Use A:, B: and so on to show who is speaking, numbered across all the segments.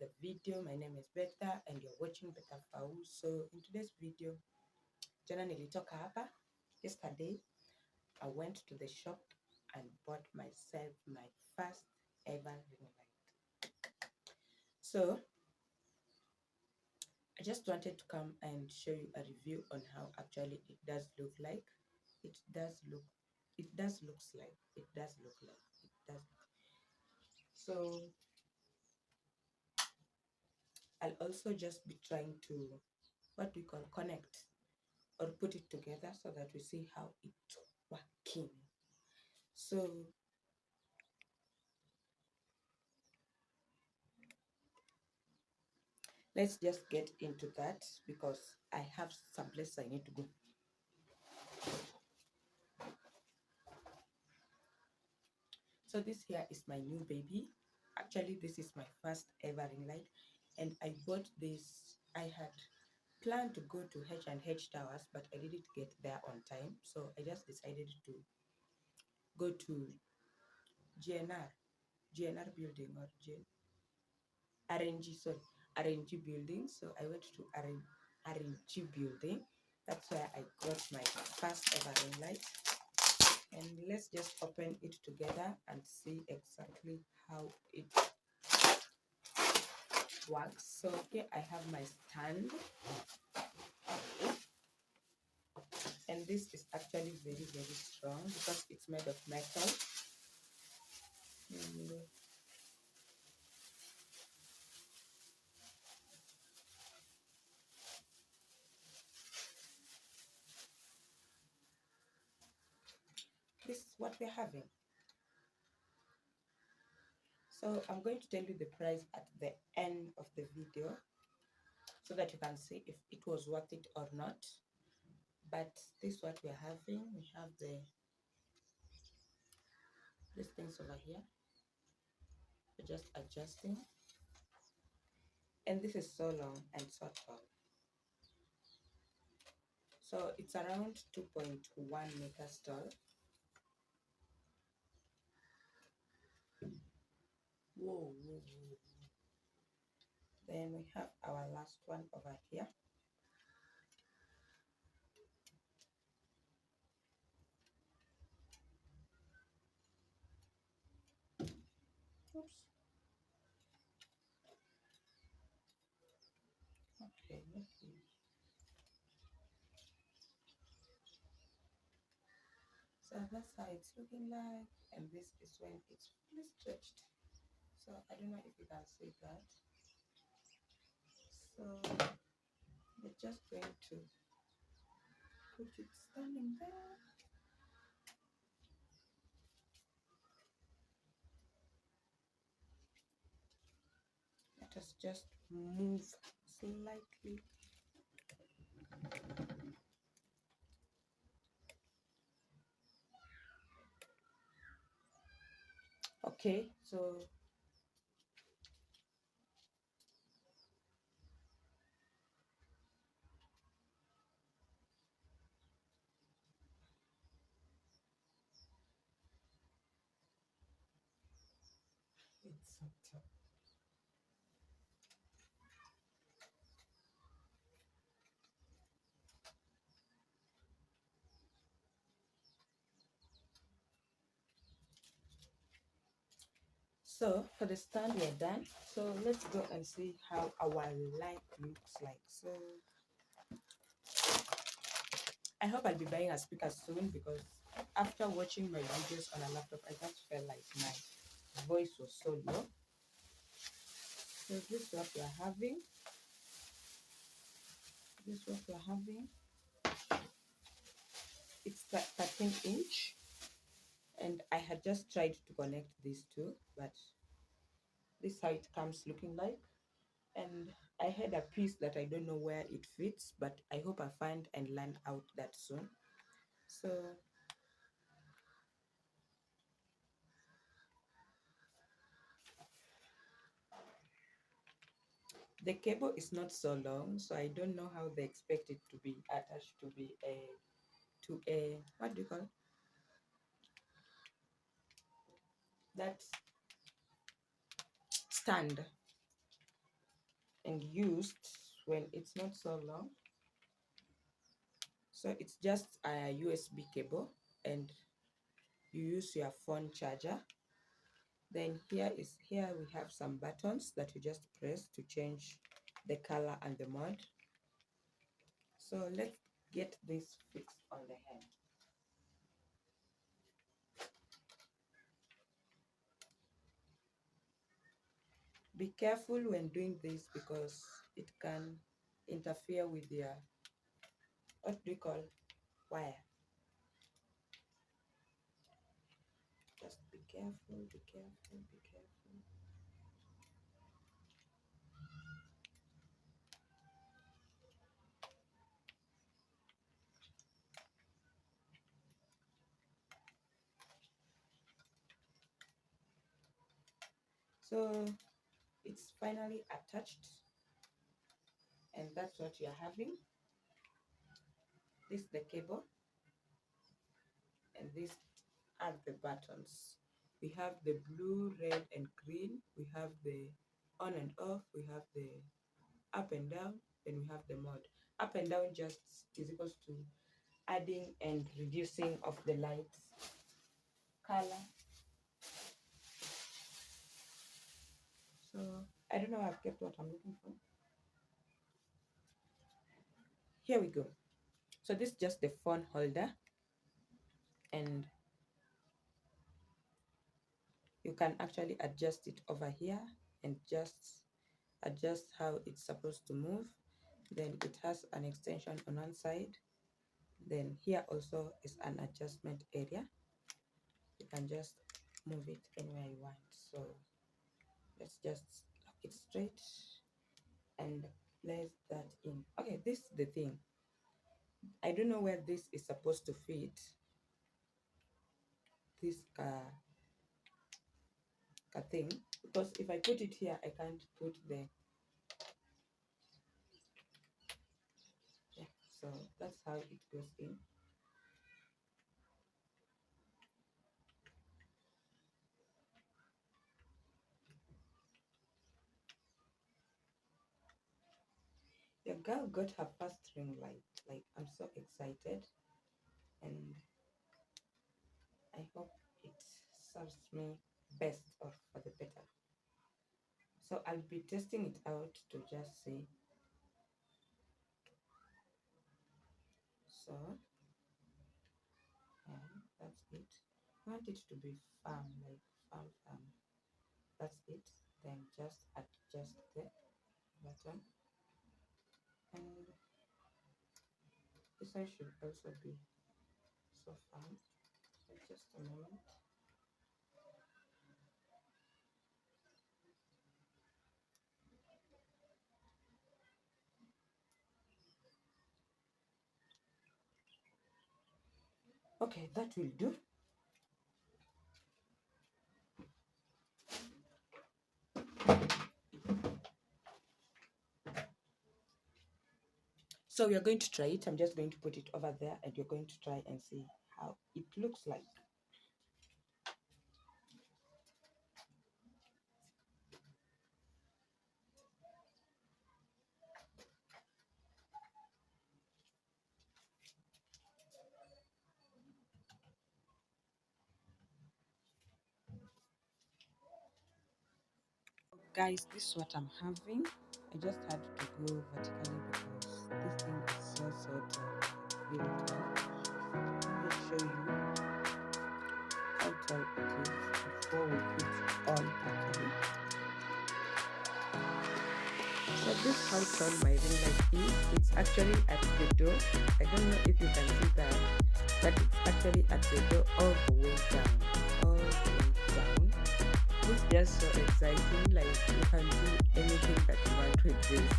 A: another video. My name is Betha and you're watching Betha Fau. So in today's video, jana nilitoka hapa. Yesterday, I went to the shop and bought myself my first ever ring light. So I just wanted to come and show you a review on how actually it does look like. It does look like. So I'll also just be trying to, what we call, connect or put it together so that we see how it's working. So let's just get into that because I have some places I need to go. So this here is my new baby. Actually, this is my first ever ring light, and I bought this. I had planned to go to H&H Towers, but I didn't get there on time, so I just decided to go to GNR building, or RNG, sorry, RNG building. So I went to RNG building. That's where I got my first ever ring light. And let's just open it together and see exactly how it works. So here I have my stand, and this is actually very, very strong because it's made of metal. This is what we're having. So I'm going to tell you the price at the end of the video so that you can see if it was worth it or not. But this is what we're having. We have these things over here. We're just adjusting. And this is so long and so tall. So it's around 2.1 meters tall. Whoa. Then we have our last one over here. Oops. Okay, let's see. So that's how it's looking like, and this is when it's fully stretched. So I don't know if you can see that. So we're just going to put it standing there. Let us just move slightly. Okay, so it's so tough. So for the stand, we're done. So let's go and see how our light looks like. So I hope I'll be buying a speaker soon because after watching my videos on a laptop, I just felt like my voice was so low. So this is what we're having. It's 13-inch. And I had just tried to connect these two, but this is how it comes looking like. And I had a piece that I don't know where it fits, but I hope I find and learn out that soon. So the cable is not so long, so I don't know how they expect it to be attached to a what do you call that stand. and used when it's not so long. So it's just a USB cable, and you use your phone charger. Then here we have some buttons that you just press to change the color and the mode. So let's get this fixed on the head. Be careful when doing this because it can interfere with your, what do you call, wire. Just be careful, be careful, be careful. So it's finally attached, and that's what you're having. This is the cable, and these are the buttons. We have the blue, red, and green. We have the on and off. We have the up and down. Then we have the mode. Up and down just is equals to adding and reducing of the lights color. So I don't know, I've kept what I'm looking for. Here we go. So this is just the phone holder, and you can actually adjust it over here and just adjust how it's supposed to move. Then it has an extension on one side. Then here also is an adjustment area. You can just move it anywhere you want. So let's just lock it straight and place that in. Okay, this is the thing. I don't know where this is supposed to fit. This thing, because if I put it here, I can't put the, yeah, so that's how it goes in. The girl got her first ring light. Like, I'm so excited, and I hope it serves me best or for the better. So I'll be testing it out to just see. So yeah, that's it. I want it to be firm, like firm. That's it. Then just adjust the button, and this one should also be so firm. So just a moment. Okay, that will do. So we are going to try it. I'm just going to put it over there, and you're going to try and see how it looks like. Guys, this is what I'm having. I just had to go vertically because this thing is so really tall. Let me show you how tall it is before we put it on properly. So this is how tall my ring light is. It's actually at the door. I don't know if you can see that, but it's actually at the door all the way down. All the way down. It's just so exciting. Like, you can do anything that you want with this.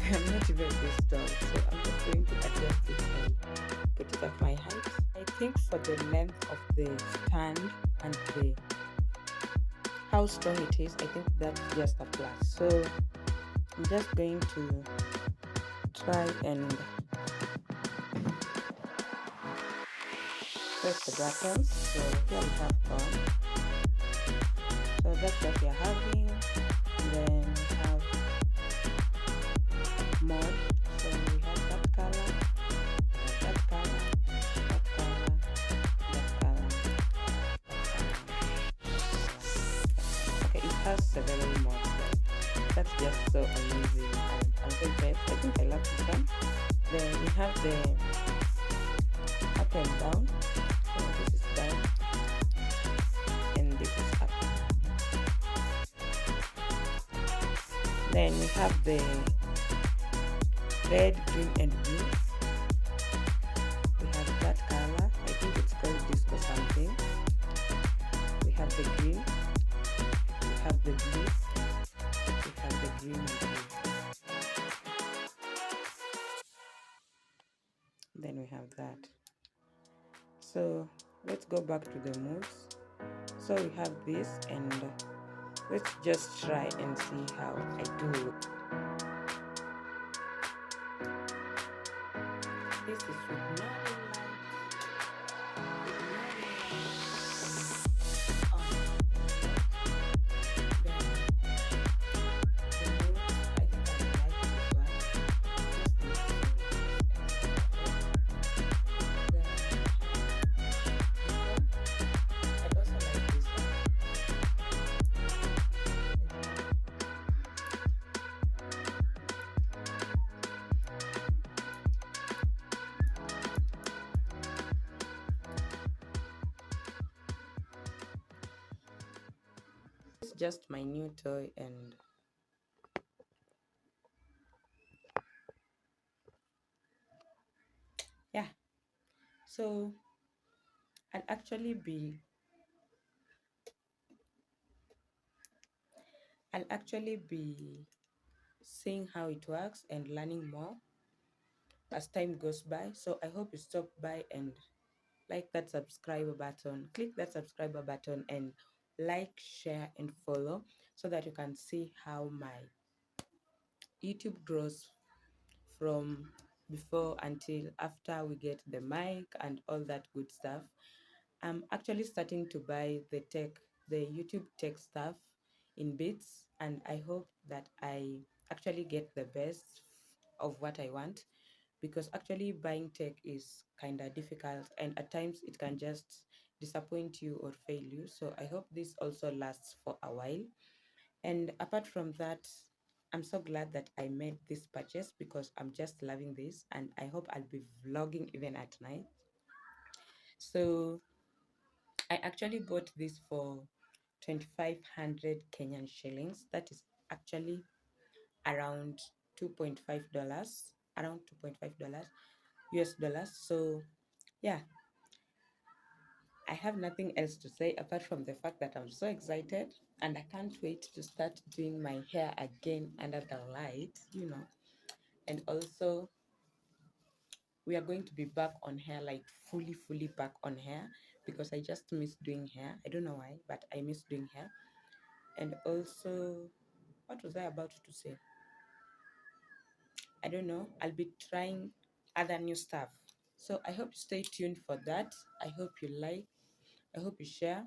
A: I'm not even this tall, so I'm just going to adjust it and put it at my height. I think for the length of the stand and the how strong it is, I think that's just a plus. So I'm just going to try and press the buttons. So here we have on. So that's what you're having. Then we have has several mods. Like that's just so amazing, and I'm so impressed. I think I love this one. Then we have the up and down. So this is down and this is up. Then we have the red, green, and blue. We have that color. I think it's called disco something. We have the green. We have the blue. We have the green and blue. Then we have that. So let's go back to the moves. So we have this, and let's just try and see how I do. This is with no it's just my new toy, and yeah, so I'll actually be I'll actually be seeing how it works and learning more as time goes by. So I hope you stop by and like that subscribe button, click that subscriber button, and like, share, and follow so that you can see how my YouTube grows from before until after we get the mic and all that good stuff. I'm actually starting to buy the YouTube tech stuff in bits, and I hope that I actually get the best of what I want, because actually buying tech is kind of difficult, and at times it can just disappoint you or fail you. So I hope this also lasts for a while. And apart from that, I'm so glad that I made this purchase because I'm just loving this, and I hope I'll be vlogging even at night. So I actually bought this for 2500 Kenyan shillings. That is actually around $2.5, around $2.5 US dollars. So yeah, I have nothing else to say apart from the fact that I'm so excited, and I can't wait to start doing my hair again under the light. And also, we are going to be back on hair, like fully back on hair, because I just miss doing hair. I don't know why, but I miss doing hair. And also, what was I about to say? I don't know. I'll be trying other new stuff. So I hope you stay tuned for that. I hope you like. I hope you share.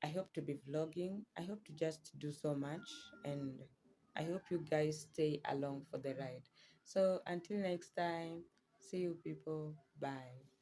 A: I hope to be vlogging. I hope to just do so much. And I hope you guys stay along for the ride. So until next time, see you people. Bye.